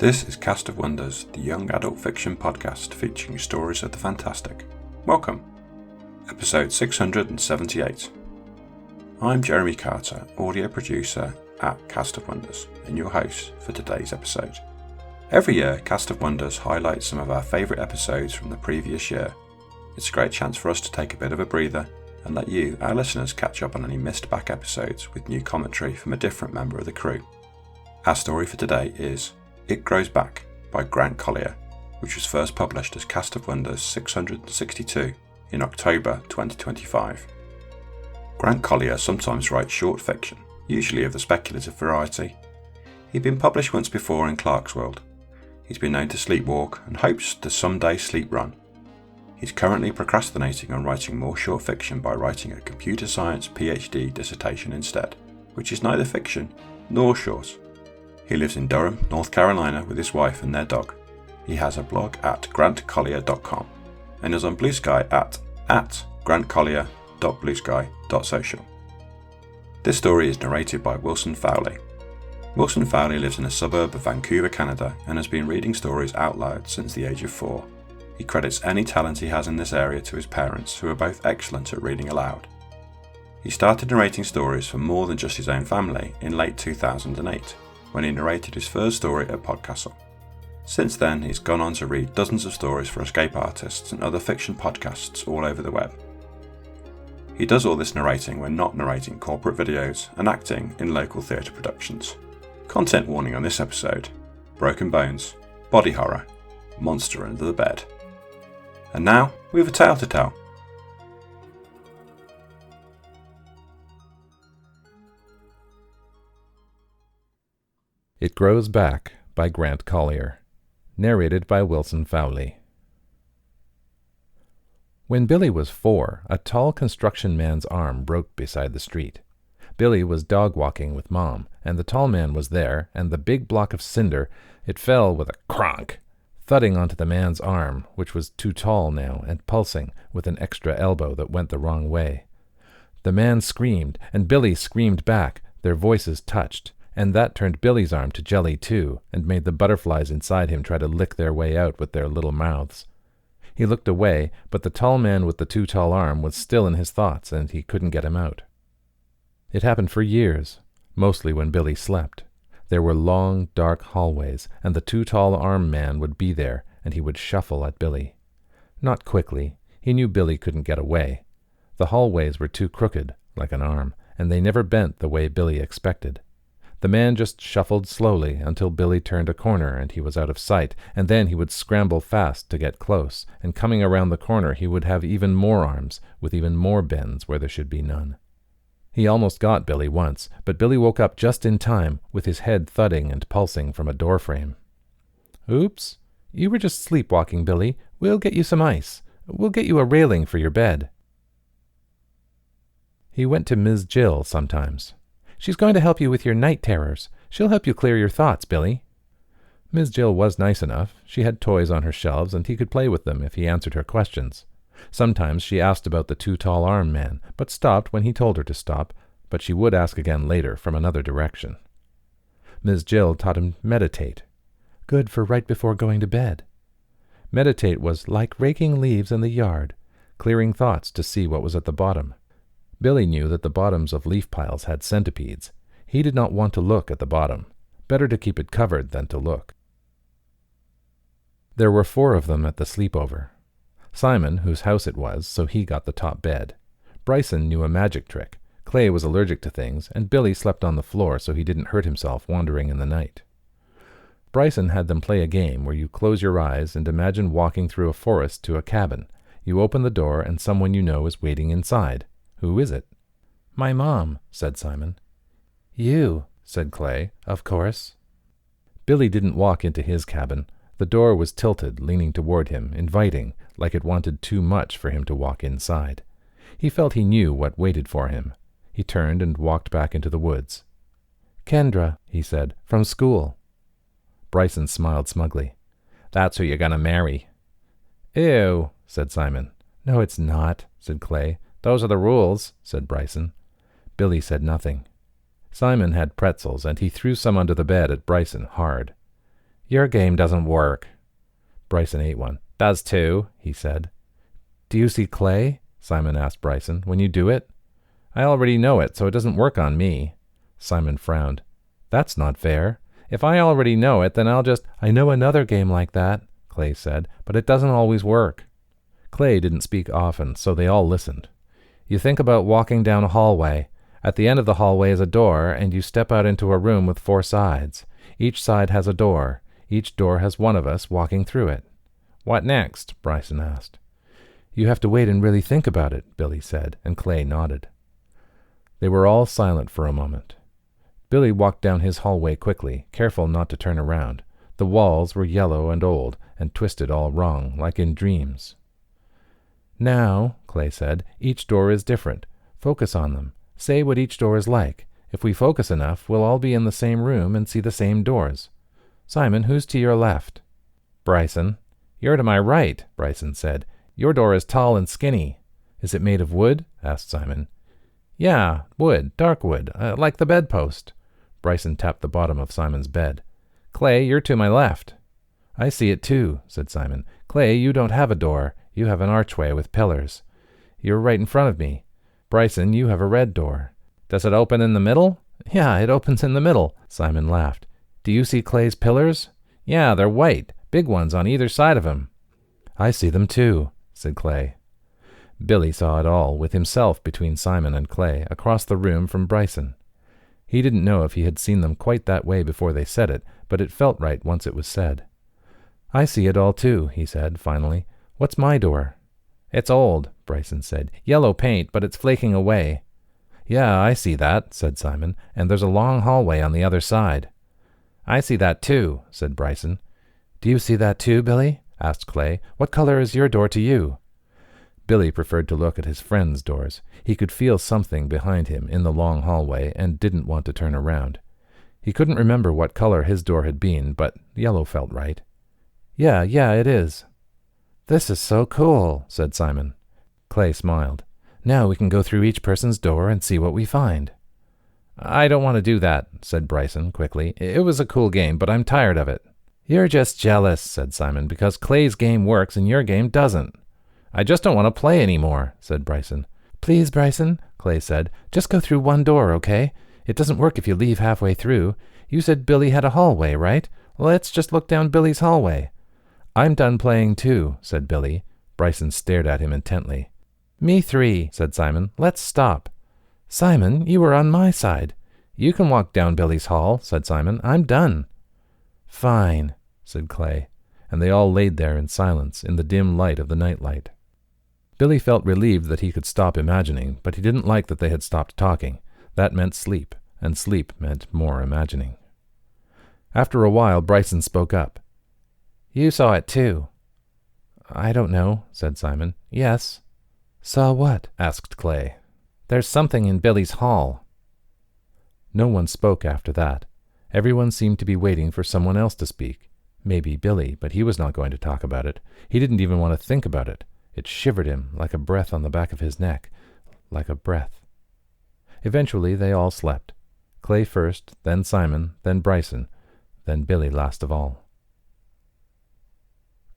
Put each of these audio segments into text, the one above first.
This is Cast of Wonders, the young adult fiction podcast featuring stories of the fantastic. Welcome, episode 678. I'm Jeremy Carter, audio producer at Cast of Wonders, and your host for today's episode. Every year, Cast of Wonders highlights some of our favourite episodes from the previous year. It's a great chance for us to take a bit of a breather and let you, our listeners, catch up on any missed back episodes with new commentary from a different member of the crew. Our story for today is It Grows Back by Grant Collier, which was first published as Cast of Wonders 662 in October 2025. Grant Collier sometimes writes short fiction, usually of the speculative variety. He'd been published once before in Clarkesworld. He's been known to sleepwalk and hopes to someday sleep run. He's currently procrastinating on writing more short fiction by writing a computer science PhD dissertation instead, which is neither fiction nor short. He lives in Durham, North Carolina with his wife and their dog. He has a blog at grantcollier.com and is on Blue Sky at grantcollier.bluesky.social. This story is narrated by Wilson Fowley. Wilson Fowley lives in a suburb of Vancouver, Canada, and has been reading stories out loud since the age of 4. He credits any talent he has in this area to his parents, who are both excellent at reading aloud. He started narrating stories for more than just his own family in late 2008. When he narrated his first story at Podcastle. Since then, he's gone on to read dozens of stories for escape artists and other fiction podcasts all over the web. He does all this narrating when not narrating corporate videos and acting in local theatre productions. Content warning on this episode: broken bones, body horror, monster under the bed. And now, we have a tale to tell. It Grows Back by Grant Collier, narrated by Wilson Fowley. When Billy was 4, a tall construction man's arm broke beside the street. Billy was dog-walking with Mom, and the tall man was there, and the big block of cinder, it fell with a cronk, thudding onto the man's arm, which was too tall now and pulsing with an extra elbow that went the wrong way. The man screamed, and Billy screamed back. Their voices touched. And that turned Billy's arm to jelly too, and made the butterflies inside him try to lick their way out with their little mouths. He looked away, but the tall man with the too tall arm was still in his thoughts, and he couldn't get him out. It happened for years, mostly when Billy slept. There were long, dark hallways, and the too tall arm man would be there, and he would shuffle at Billy. Not quickly. He knew Billy couldn't get away. The hallways were too crooked, like an arm, and they never bent the way Billy expected. The man just shuffled slowly until Billy turned a corner and he was out of sight, and then he would scramble fast to get close, and coming around the corner he would have even more arms, with even more bends where there should be none. He almost got Billy once, but Billy woke up just in time, with his head thudding and pulsing from a doorframe. "Oops, you were just sleepwalking, Billy. We'll get you some ice. We'll get you a railing for your bed." He went to Ms. Jill sometimes. "She's going to help you with your night terrors. She'll help you clear your thoughts, Billy." Ms. Jill was nice enough. She had toys on her shelves, and he could play with them if he answered her questions. Sometimes she asked about the too tall arm man, but stopped when he told her to stop, but she would ask again later from another direction. Ms. Jill taught him meditate. Good for right before going to bed. Meditate was like raking leaves in the yard, clearing thoughts to see what was at the bottom. Billy knew that the bottoms of leaf piles had centipedes. He did not want to look at the bottom. Better to keep it covered than to look. There were 4 of them at the sleepover. Simon, whose house it was, so he got the top bed. Bryson knew a magic trick. Clay was allergic to things, and Billy slept on the floor so he didn't hurt himself wandering in the night. Bryson had them play a game where you close your eyes and imagine walking through a forest to a cabin. You open the door and someone you know is waiting inside. "Who is it?" "My mom," said Simon. "You," said Clay, "of course." Billy didn't walk into his cabin. The door was tilted, leaning toward him, inviting, like it wanted too much for him to walk inside. He felt he knew what waited for him. He turned and walked back into the woods. "Kendra," he said, "from school." Bryson smiled smugly. "That's who you're gonna marry." "Ew," said Simon. "No, it's not," said Clay. "Those are the rules," said Bryson. Billy said nothing. Simon had pretzels, and he threw some under the bed at Bryson hard. Your game doesn't work. Bryson ate one. Does too, he said. Do you see Clay? Simon asked Bryson. When you do it? I already know it, so it doesn't work on me. Simon frowned. That's not fair. If I already know it, then I'll just... I know another game like that, Clay said, but it doesn't always work. Clay didn't speak often, so they all listened. You think about walking down a hallway. At the end of the hallway is a door, and you step out into a room with 4 sides. Each side has a door. Each door has one of us walking through it. What next? Bryson asked. You have to wait and really think about it, Billy said, and Clay nodded. They were all silent for a moment. Billy walked down his hallway quickly, careful not to turn around. The walls were yellow and old, and twisted all wrong, like in dreams. Now, Clay said, each door is different. Focus on them. Say what each door is like. If we focus enough, we'll all be in the same room and see the same doors. Simon, who's to your left? Bryson. You're to my right, Bryson said. Your door is tall and skinny. Is it made of wood? Asked Simon. Yeah, wood, dark wood, like the bedpost. Bryson tapped the bottom of Simon's bed. Clay, you're to my left. I see it too, said Simon. Clay, you don't have a door. You have an archway with pillars. You're right in front of me. Bryson, you have a red door. Does it open in the middle? Yeah, it opens in the middle, Simon laughed. Do you see Clay's pillars? Yeah, they're white, big ones on either side of him. I see them too, said Clay. Billy saw it all, with himself between Simon and Clay, across the room from Bryson. He didn't know if he had seen them quite that way before they said it, but it felt right once it was said. I see it all too, he said, finally. What's my door? It's old, Bryson said. Yellow paint, but it's flaking away. Yeah, I see that, said Simon, and there's a long hallway on the other side. I see that too, said Bryson. Do you see that too, Billy? Asked Clay. What color is your door to you? Billy preferred to look at his friends' doors. He could feel something behind him in the long hallway and didn't want to turn around. He couldn't remember what color his door had been, but yellow felt right. Yeah, it is. This is so cool, said Simon. Clay smiled. Now we can go through each person's door and see what we find. I don't want to do that, said Bryson quickly. It was a cool game, but I'm tired of it. You're just jealous, said Simon, because Clay's game works and your game doesn't. I just don't want to play anymore, said Bryson. Please, Bryson, Clay said. Just go through one door, okay? It doesn't work if you leave halfway through. You said Billy had a hallway, right? Let's just look down Billy's hallway. I'm done playing too, said Billy. Bryson stared at him intently. Me 3, said Simon. Let's stop. Simon, you were on my side. You can walk down Billy's hall, said Simon. I'm done. Fine, said Clay, and they all laid there in silence in the dim light of the nightlight. Billy felt relieved that he could stop imagining, but he didn't like that they had stopped talking. That meant sleep, and sleep meant more imagining. After a while, Bryson spoke up. You saw it too. I don't know, said Simon. Yes. Saw what? Asked Clay. There's something in Billy's hall. No one spoke after that. Everyone seemed to be waiting for someone else to speak. Maybe Billy, but he was not going to talk about it. He didn't even want to think about it. It shivered him like a breath on the back of his neck, like a breath. Eventually they all slept. Clay first, then Simon, then Bryson, then Billy last of all.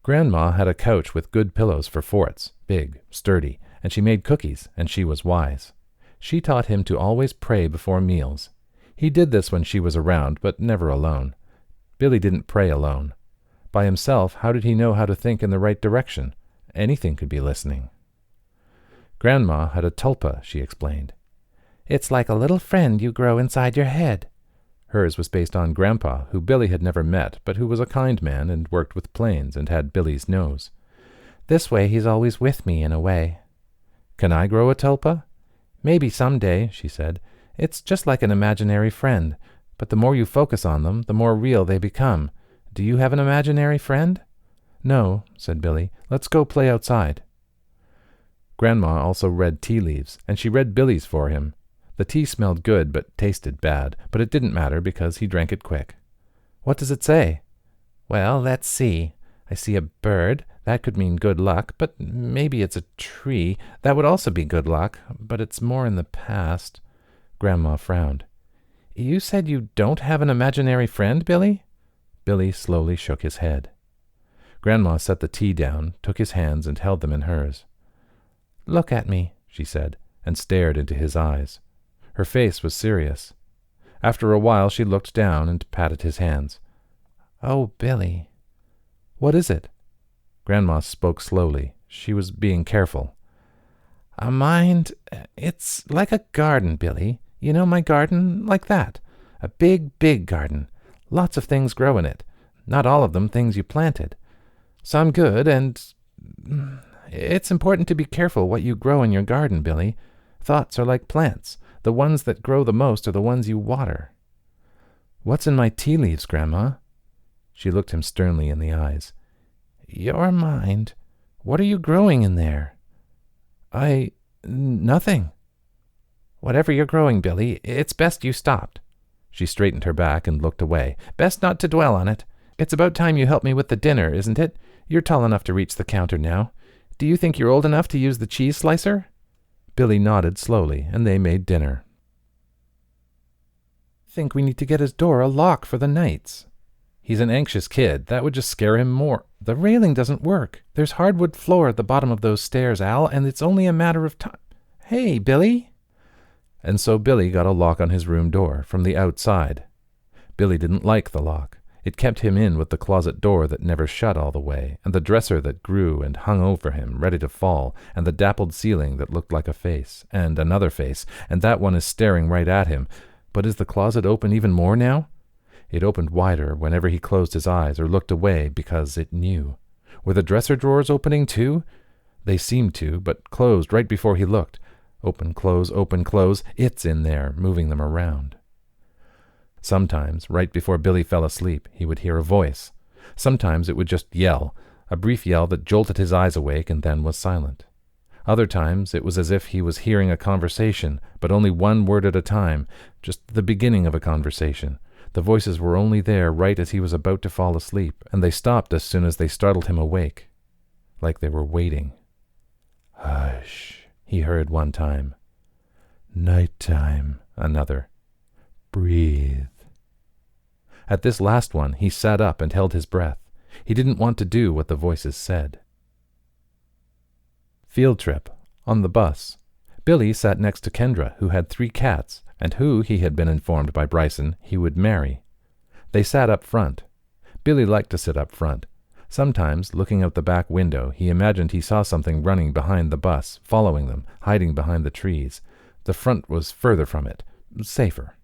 Grandma had a couch with good pillows for forts, big, sturdy, and she made cookies, and she was wise. She taught him to always pray before meals. He did this when she was around, but never alone. Billy didn't pray alone. By himself, how did he know how to think in the right direction? Anything could be listening. Grandma had a tulpa, she explained. It's like a little friend you grow inside your head. Hers was based on Grandpa, who Billy had never met, but who was a kind man and worked with planes and had Billy's nose. This way he's always with me in a way. Can I grow a tulpa? Maybe someday, she said. It's just like an imaginary friend, but the more you focus on them, the more real they become. Do you have an imaginary friend? No, said Billy. Let's go play outside. Grandma also read tea leaves, and she read Billy's for him. The tea smelled good but tasted bad, but it didn't matter because he drank it quick. What does it say? Well, let's see. I see a bird. That could mean good luck, but maybe it's a tree. That would also be good luck, but it's more in the past. Grandma frowned. You said you don't have an imaginary friend, Billy? Billy slowly shook his head. Grandma set the tea down, took his hands, and held them in hers. "Look at me," she said, and stared into his eyes. Her face was serious. After a while she looked down and patted his hands. "Oh, Billy." "What is it?" Grandma spoke slowly. She was being careful. "A mind, it's like a garden, Billy. You know my garden? Like that. A big, big garden. Lots of things grow in it. Not all of them things you planted. Some good, and it's important to be careful what you grow in your garden, Billy. Thoughts are like plants. The ones that grow the most are the ones you water." "What's in my tea leaves, Grandma?" She looked him sternly in the eyes. "Your mind. What are you growing in there?" Nothing." "Whatever you're growing, Billy, it's best you stopped." She straightened her back and looked away. "Best not to dwell on it. It's about time you helped me with the dinner, isn't it? You're tall enough to reach the counter now. Do you think you're old enough to use the cheese slicer?" Billy nodded slowly, and they made dinner. "I think we need to get his door a lock for the nights." "He's an anxious kid. That would just scare him more." "The railing doesn't work. There's hardwood floor at the bottom of those stairs, Al, and it's only a matter of time. Hey, Billy!" And so Billy got a lock on his room door from the outside. Billy didn't like the lock. It kept him in with the closet door that never shut all the way, and the dresser that grew and hung over him, ready to fall, and the dappled ceiling that looked like a face, and another face, and that one is staring right at him. But is the closet open even more now? It opened wider whenever he closed his eyes or looked away because it knew. Were the dresser drawers opening too? They seemed to, but closed right before he looked. Open, close, it's in there, moving them around. Sometimes, right before Billy fell asleep, he would hear a voice. Sometimes it would just yell, a brief yell that jolted his eyes awake and then was silent. Other times it was as if he was hearing a conversation, but only one word at a time, just the beginning of a conversation. The voices were only there right as he was about to fall asleep, and they stopped as soon as they startled him awake, like they were waiting. "Hush," he heard one time. "Night time," another. "Breathe." At this last one, he sat up and held his breath. He didn't want to do what the voices said. Field trip. On the bus. Billy sat next to Kendra, who had 3 cats, and who, he had been informed by Bryson, he would marry. They sat up front. Billy liked to sit up front. Sometimes, looking out the back window, he imagined he saw something running behind the bus, following them, hiding behind the trees. The front was further from it, safer.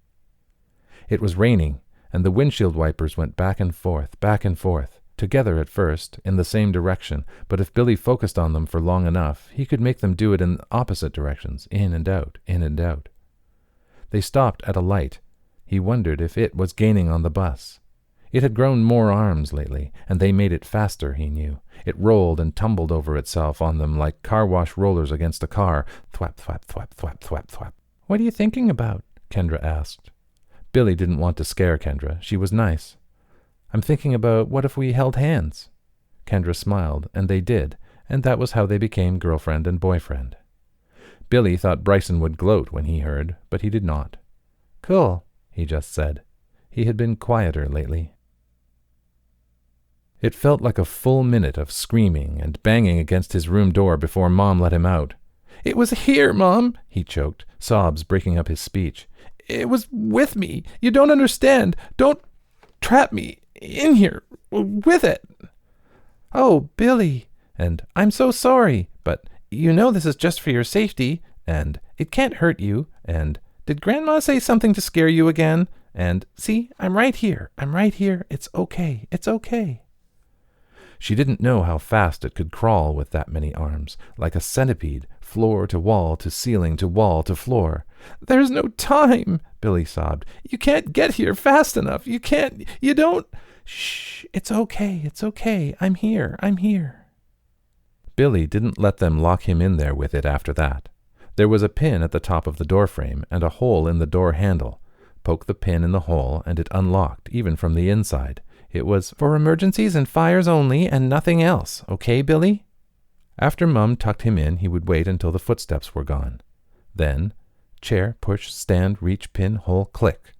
It was raining, and the windshield wipers went back and forth, together at first, in the same direction, but if Billy focused on them for long enough, he could make them do it in opposite directions, in and out, in and out. They stopped at a light. He wondered if it was gaining on the bus. It had grown more arms lately, and they made it faster, he knew. It rolled and tumbled over itself on them like car wash rollers against a car. Thwap, thwap, thwap, thwap, thwap, thwap. "What are you thinking about?" Kendra asked. Billy didn't want to scare Kendra. She was nice. "I'm thinking about what if we held hands." Kendra smiled, and they did, and that was how they became girlfriend and boyfriend. Billy thought Bryson would gloat when he heard, but he did not. "Cool," he just said. He had been quieter lately. It felt like a full minute of screaming and banging against his room door before Mom let him out. "It was here, Mom," he choked, sobs breaking up his speech. "It was with me. You don't understand. Don't trap me in here with it." "Oh, Billy," and "I'm so sorry, but you know this is just for your safety," and "it can't hurt you," and "did Grandma say something to scare you again?" and "see, I'm right here, it's okay, it's okay." She didn't know how fast it could crawl with that many arms, like a centipede, floor to wall to ceiling to wall to floor. "There's no time," Billy sobbed. "You can't get here fast enough. You don't—" "Shh, it's okay, I'm here. Billy didn't let them lock him in there with it after that. There was a pin at the top of the doorframe and a hole in the door handle. Poke the pin in the hole and it unlocked, even from the inside. It was "for emergencies and fires only and nothing else, okay, Billy?" After Mum tucked him in, he would wait until the footsteps were gone. Then, chair, push, stand, reach, pin, hole, click.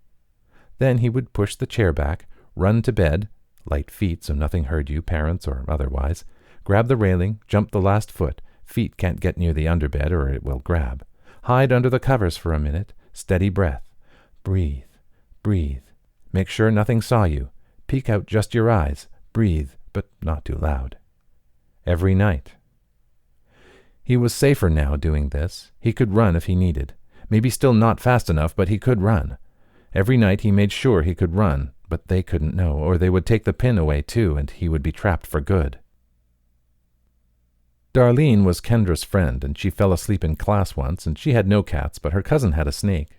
Then he would push the chair back, run to bed, Light feet so nothing heard you, parents or otherwise. Grab the railing, jump the last foot. Feet can't get near the underbed or it will grab. Hide under the covers for a minute. Steady breath. Breathe. Breathe. Make sure nothing saw you. Peek out just your eyes. Breathe, but not too loud. Every night. He was safer now doing this. He could run if he needed. Maybe still not fast enough, but he could run. Every night he made sure he could run, but they couldn't know, or they would take the pin away too, and he would be trapped for good. Darlene was Kendra's friend, and she fell asleep in class once, and she had no cats, but her cousin had a snake.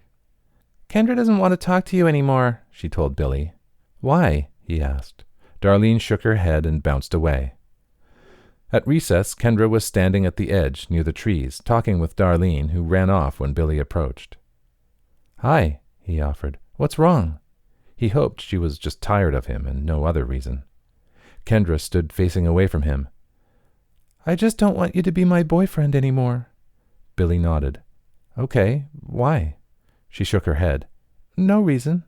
"Kendra doesn't want to talk to you anymore," she told Billy. "Why?" he asked. Darlene shook her head and bounced away. At recess, Kendra was standing at the edge, near the trees, talking with Darlene, who ran off when Billy approached. "Hi," he offered. "What's wrong?" He hoped she was just tired of him and no other reason. Kendra stood facing away from him. "I just don't want you to be my boyfriend anymore." Billy nodded. "Okay, why?" She shook her head. "No reason."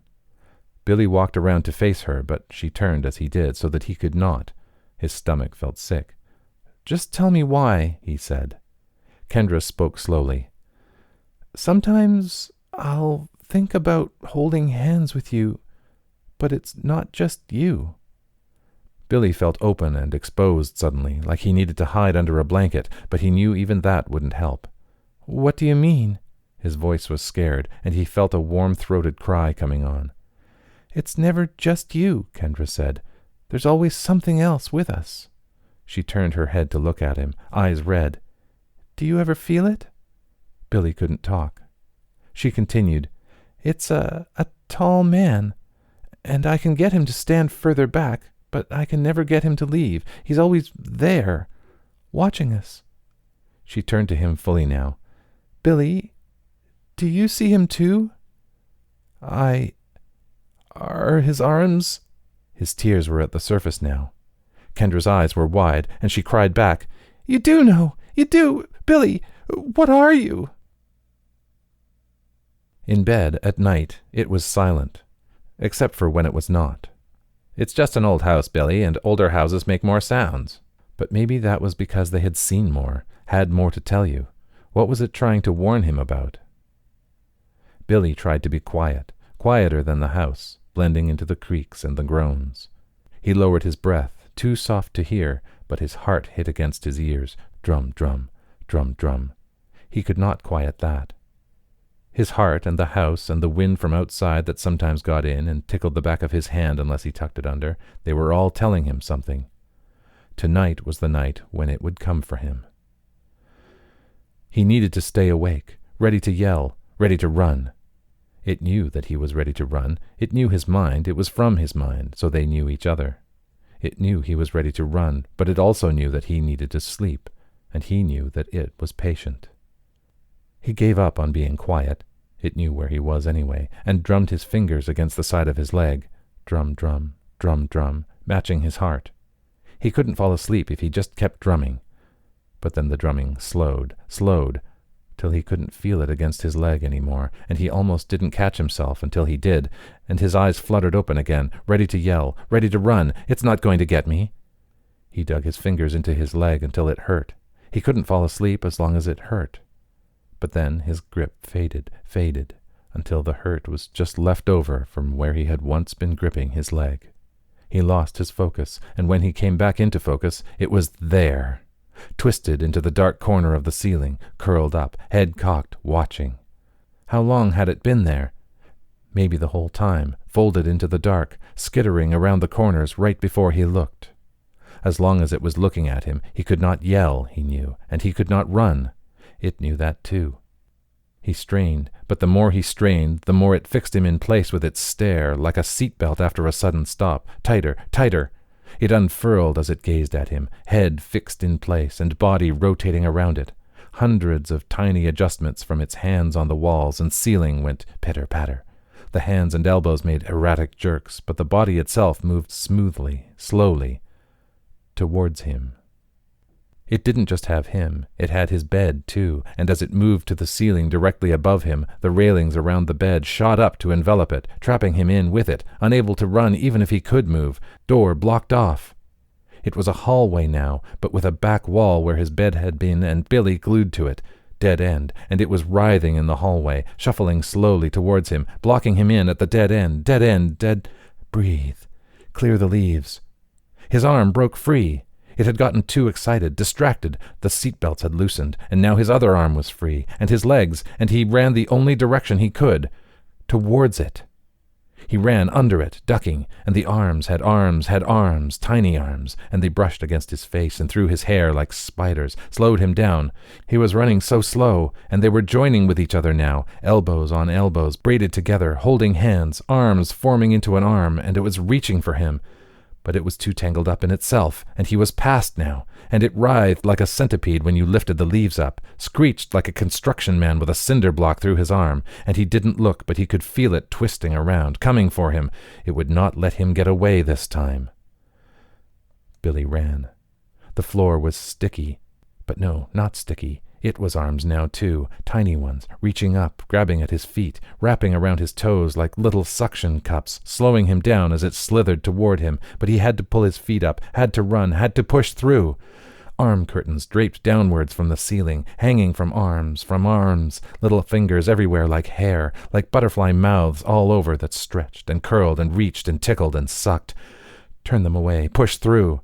Billy walked around to face her, but she turned as he did so that he could not. His stomach felt sick. "Just tell me why," he said. Kendra spoke slowly. "Sometimes I'll think about holding hands with you, but it's not just you." Billy felt open and exposed suddenly, like he needed to hide under a blanket, but he knew even that wouldn't help. "What do you mean?" His voice was scared, and he felt a warm-throated cry coming on. "It's never just you," Kendra said. "There's always something else with us." She turned her head to look at him, eyes red. "Do you ever feel it?" Billy couldn't talk. She continued, "It's a tall man, and I can get him to stand further back, but I can never get him to leave. He's always there, watching us." She turned to him fully now. "Billy, do you see him too?" Are his arms—" His tears were at the surface now. Kendra's eyes were wide, and she cried back, "You do know! You do! Billy, what are you?" In bed, at night, it was silent, except for when it was not. "It's just an old house, Billy, and older houses make more sounds." But maybe that was because they had seen more, had more to tell you. What was it trying to warn him about? Billy tried to be quiet, quieter than the house, blending into the creaks and the groans. He lowered his breath, too soft to hear, but his heart hit against his ears. Drum, drum, drum, drum. He could not quiet that. His heart and the house and the wind from outside that sometimes got in and tickled the back of his hand unless he tucked it under, they were all telling him something. Tonight was the night when it would come for him. He needed to stay awake, ready to yell, ready to run. It knew that he was ready to run. It knew his mind. It was from his mind, so they knew each other. It knew he was ready to run, but it also knew that he needed to sleep, and he knew that it was patient. He gave up on being quiet. It knew where he was anyway, and drummed his fingers against the side of his leg. Drum, drum, drum, drum, matching his heart. He couldn't fall asleep if he just kept drumming. But then the drumming slowed, till he couldn't feel it against his leg anymore, and he almost didn't catch himself until he did, and his eyes fluttered open again, ready to yell, ready to run. "It's not going to get me." He dug his fingers into his leg until it hurt. He couldn't fall asleep as long as it hurt. But then his grip faded, until the hurt was just left over from where he had once been gripping his leg. He lost his focus, and when he came back into focus, it was there, twisted into the dark corner of the ceiling, curled up, head cocked, watching. How long had it been there? Maybe the whole time, folded into the dark, skittering around the corners right before he looked. As long as it was looking at him, he could not yell, he knew, and he could not run. It knew that too. He strained, but the more he strained, the more it fixed him in place with its stare, like a seatbelt after a sudden stop. Tighter, tighter. It unfurled as it gazed at him, head fixed in place and body rotating around it. Hundreds of tiny adjustments from its hands on the walls and ceiling went pitter-patter. The hands and elbows made erratic jerks, but the body itself moved smoothly, slowly, towards him. It didn't just have him, it had his bed, too, and as it moved to the ceiling directly above him, the railings around the bed shot up to envelop it, trapping him in with it, unable to run even if he could move, door blocked off. It was a hallway now, but with a back wall where his bed had been and Billy glued to it. Dead end, and it was writhing in the hallway, shuffling slowly towards him, blocking him in at the dead end, dead... Breathe. Clear the leaves. His arm broke free. It had gotten too excited, distracted. The seatbelts had loosened, and now his other arm was free, and his legs, and he ran the only direction he could. Towards it. He ran under it, ducking, and the arms, tiny arms, and they brushed against his face and through his hair like spiders, slowed him down. He was running so slow, and they were joining with each other now, elbows on elbows, braided together, holding hands, arms forming into an arm, and it was reaching for him. But it was too tangled up in itself, and he was past now, and it writhed like a centipede when you lifted the leaves up, screeched like a construction man with a cinder block through his arm, and he didn't look, but he could feel it twisting around, coming for him. It would not let him get away this time. Billy ran. The floor was sticky. But no, not sticky. It was arms now, too, tiny ones, reaching up, grabbing at his feet, wrapping around his toes like little suction cups, slowing him down as it slithered toward him, but he had to pull his feet up, had to run, had to push through. Arm curtains draped downwards from the ceiling, hanging from arms, little fingers everywhere like hair, like butterfly mouths all over that stretched and curled and reached and tickled and sucked. Turn them away, push through.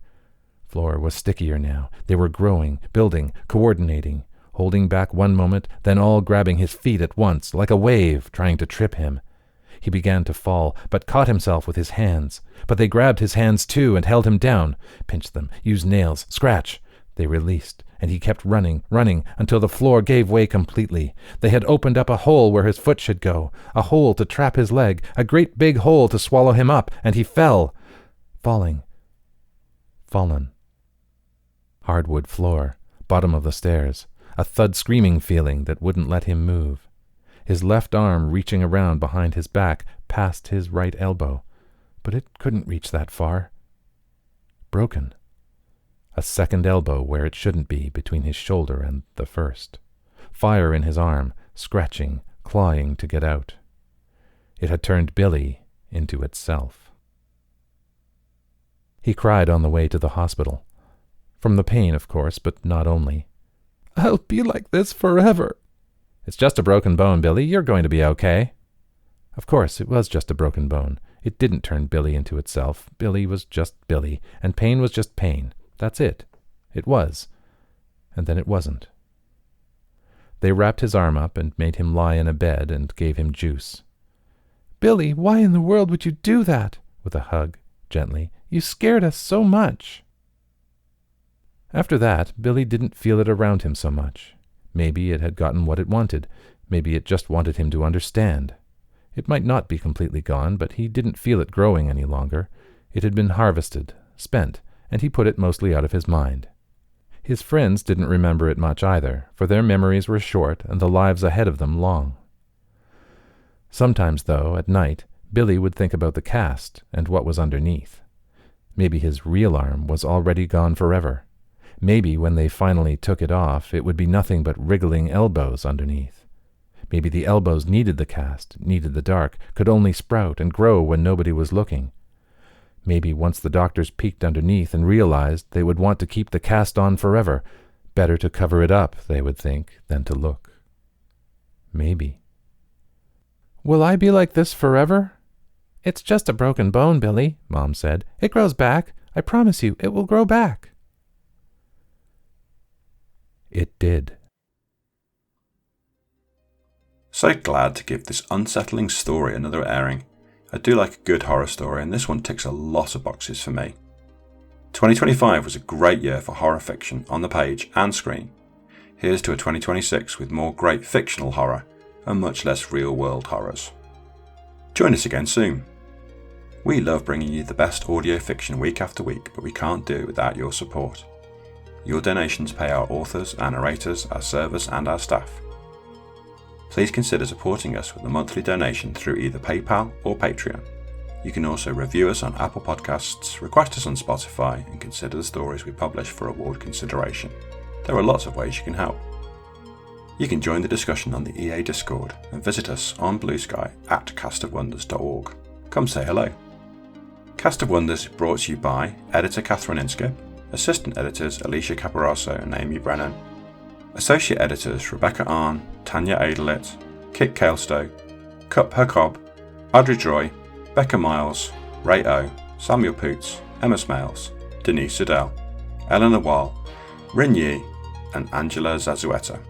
Floor was stickier now. They were growing, building, coordinating. Holding back one moment, then all grabbing his feet at once, like a wave, trying to trip him. He began to fall, but caught himself with his hands. But they grabbed his hands too and held him down. Pinched them, used nails, scratch. They released, and he kept running, until the floor gave way completely. They had opened up a hole where his foot should go, a hole to trap his leg, a great big hole to swallow him up, and he fell. Fallen. Hardwood floor, bottom of the stairs. A thud screaming feeling that wouldn't let him move. His left arm reaching around behind his back past his right elbow, but it couldn't reach that far. Broken. A second elbow where it shouldn't be between his shoulder and the first. Fire in his arm, scratching, clawing to get out. It had turned Billy into itself. He cried on the way to the hospital. From the pain, of course, but not only. I'll be like this forever. It's just a broken bone, Billy. You're going to be okay. Of course, it was just a broken bone. It didn't turn Billy into itself. Billy was just Billy, and pain was just pain. That's it. It was. And then it wasn't. They wrapped his arm up and made him lie in a bed and gave him juice. Billy, why in the world would you do that? With a hug, gently. You scared us so much. After that, Billy didn't feel it around him so much. Maybe it had gotten what it wanted. Maybe it just wanted him to understand. It might not be completely gone, but he didn't feel it growing any longer. It had been harvested, spent, and he put it mostly out of his mind. His friends didn't remember it much either, for their memories were short and the lives ahead of them long. Sometimes, though, at night, Billy would think about the cast and what was underneath. Maybe his real arm was already gone forever. Maybe when they finally took it off, it would be nothing but wriggling elbows underneath. Maybe the elbows needed the cast, needed the dark, could only sprout and grow when nobody was looking. Maybe once the doctors peeked underneath and realized they would want to keep the cast on forever. Better to cover it up, they would think, than to look. Maybe. Will I be like this forever? It's just a broken bone, Billy, Mom said. It grows back. I promise you, it will grow back. It did. So glad to give this unsettling story another airing. I do like a good horror story, and this one ticks a lot of boxes for me. 2025 was a great year for horror fiction on the page and screen. Here's to a 2026 with more great fictional horror and much less real-world horrors. Join us again soon. We love bringing you the best audio fiction week after week, but we can't do it without your support. Your donations pay our authors, our narrators, our servers and our staff. Please consider supporting us with a monthly donation through either PayPal or Patreon. You can also review us on Apple Podcasts, request us on Spotify, and consider the stories we publish for award consideration. there are lots of ways you can help. You can join the discussion on the EA Discord and visit us on Blue Sky at castofwonders.org. Come say hello. Cast of Wonders is brought to you by editor Catherine Inskip, assistant editors Alicia Caparasso and Amy Brennan, associate editors Rebecca Arn, Tanya Adelit, Kit Kalestow, Cup Hercob, Audrey Droy, Becca Miles, Ray O, Samuel Poots, Emma Smales, Denise Siddell, Eleanor Wall, Rin Yi, and Angela Zazueta.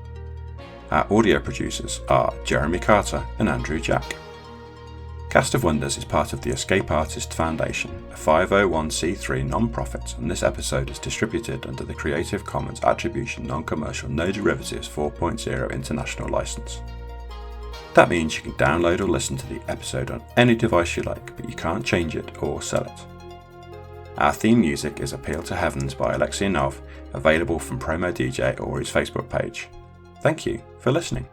Our audio producers are Jeremy Carter and Andrew Jack. Cast of Wonders is part of the Escape Artists Foundation, a 501c3 non-profit, and this episode is distributed under the Creative Commons Attribution Non-Commercial No Derivatives 4.0 International License. That means you can download or listen to the episode on any device you like, but you can't change it or sell it. Our theme music is Appeal to Heavens by Alexei Nov, available from Promo DJ or his Facebook page. Thank you for listening.